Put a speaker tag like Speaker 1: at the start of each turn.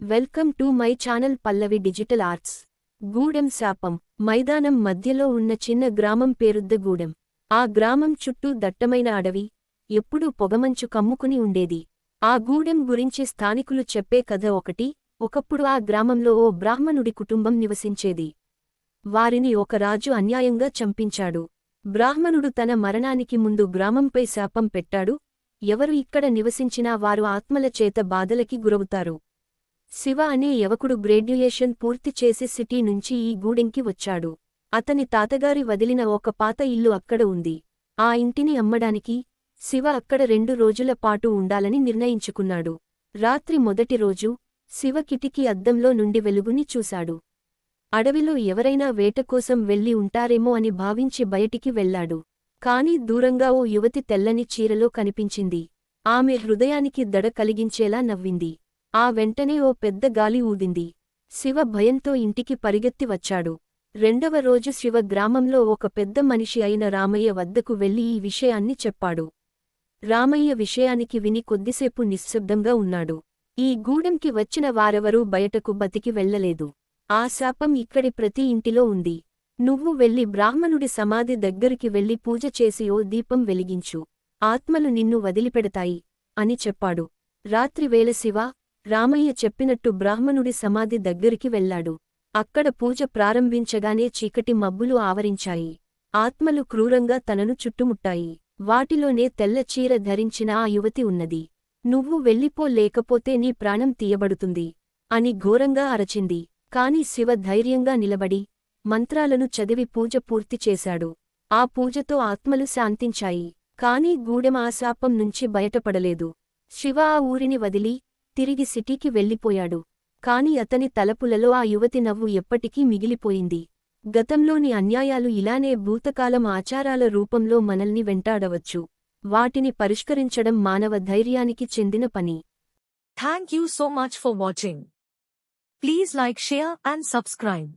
Speaker 1: Welcome to my channel Pallavi digital arts. Gudem శాపం. మైదానం మధ్యలో ఉన్న చిన్న గ్రామం పేరుద్దగూడెం. ఆ గ్రామం చుట్టూ దట్టమైన అడవి, ఎప్పుడూ పొగమంచు కమ్ముకుని ఉండేది. ఆ గూడెం గురించి స్థానికులు చెప్పే కథ ఒకప్పుడు ఆ గ్రామంలో ఓ బ్రాహ్మణుడి కుటుంబం నివసించేది. వారిని ఒక రాజు అన్యాయంగా చంపించాడు. బ్రాహ్మణుడు తన మరణానికి ముందు గ్రామంపై శాపం పెట్టాడు, ఎవరు ఇక్కడ నివసించినా వారు ఆత్మల చేత బాధలకి గురవుతారు. శివ అనే యువకుడు గ్రాడ్యుయేషన్ పూర్తి చేసి సిటీ నుంచి ఈ గూడెంకి వచ్చాడు. అతని తాతగారి వదిలిన ఒక పాత ఇల్లు అక్కడ ఉంది. ఆ ఇంటిని అమ్మడానికి శివ అక్కడ 2 రోజుల పాటు ఉండాలని నిర్ణయించుకున్నాడు. రాత్రి మొదటి రోజు శివ కిటికీ అద్దంలో నుండి వెలుగుని చూశాడు. అడవిలో ఎవరైనా వేటకోసం వెళ్లి ఉంటారేమో అని భావించి బయటికి వెళ్లాడు. కాని దూరంగా ఓ యువతి తెల్లని చీరలో కనిపించింది. ఆమె హృదయానికి దడ కలిగించేలా నవ్వింది. ఆ వెంటనే ఓ పెద్ద గాలి ఊదింది. శివ భయంతో ఇంటికి పరిగెత్తి వచ్చాడు. 2వ రోజు శివ గ్రామంలో ఒక పెద్ద మనిషి అయిన రామయ్య వద్దకు వెళ్లి ఈ విషయాన్ని చెప్పాడు. రామయ్య విషయానికి విని కొద్దిసేపు నిశ్శబ్దంగా ఉన్నాడు. ఈ గూడెంకి వచ్చిన వారెవరూ బయటకు బతికి వెళ్లలేదు. ఆ శాపం ఇక్కడి ప్రతి ఇంటిలో ఉంది. నువ్వు వెళ్లి బ్రాహ్మణుడి సమాధి దగ్గరికి వెళ్లి పూజ చేసి ఓ దీపం వెలిగించు. ఆత్మలు నిన్ను వదిలిపెడతాయి అని చెప్పాడు. రాత్రివేళ శివ, రామయ్య చెప్పినట్టు బ్రాహ్మణుడి సమాధి దగ్గరికి వెళ్లాడు. అక్కడ పూజ ప్రారంభించగానే చీకటి మబ్బులు ఆవరించాయి. ఆత్మలు క్రూరంగా తనను చుట్టుముట్టాయి. వాటిలోనే తెల్ల చీర ధరించిన ఆ యువతి ఉన్నది. నువ్వు వెళ్ళిపో, లేకపోతే నీ ప్రాణం తీయబడుతుంది అని ఘోరంగా అరచింది. కాని శివ ధైర్యంగా నిలబడి మంత్రాలను చదివి పూజ పూర్తి చేశాడు. ఆ పూజతో ఆత్మలు శాంతించాయి. కాని గూడెం ఆ శాపం నుంచి బయటపడలేదు. శివ ఆ ఊరిని వదిలి తిరిగి సిటీకి వెళ్ళిపోయాడు. కాని అతని తలపులలో ఆ యువతి నవ్వు ఎప్పటికీ మిగిలిపోయింది. గతంలోని అన్యాయాలు ఇలానే భూతకాలం ఆచారాల రూపంలో మనల్ని వెంటాడవచ్చు. వాటిని పరిష్కరించడం మానవ ధైర్యానికి చెందిన పని.
Speaker 2: Thank you so much for watching. Please like, share and subscribe.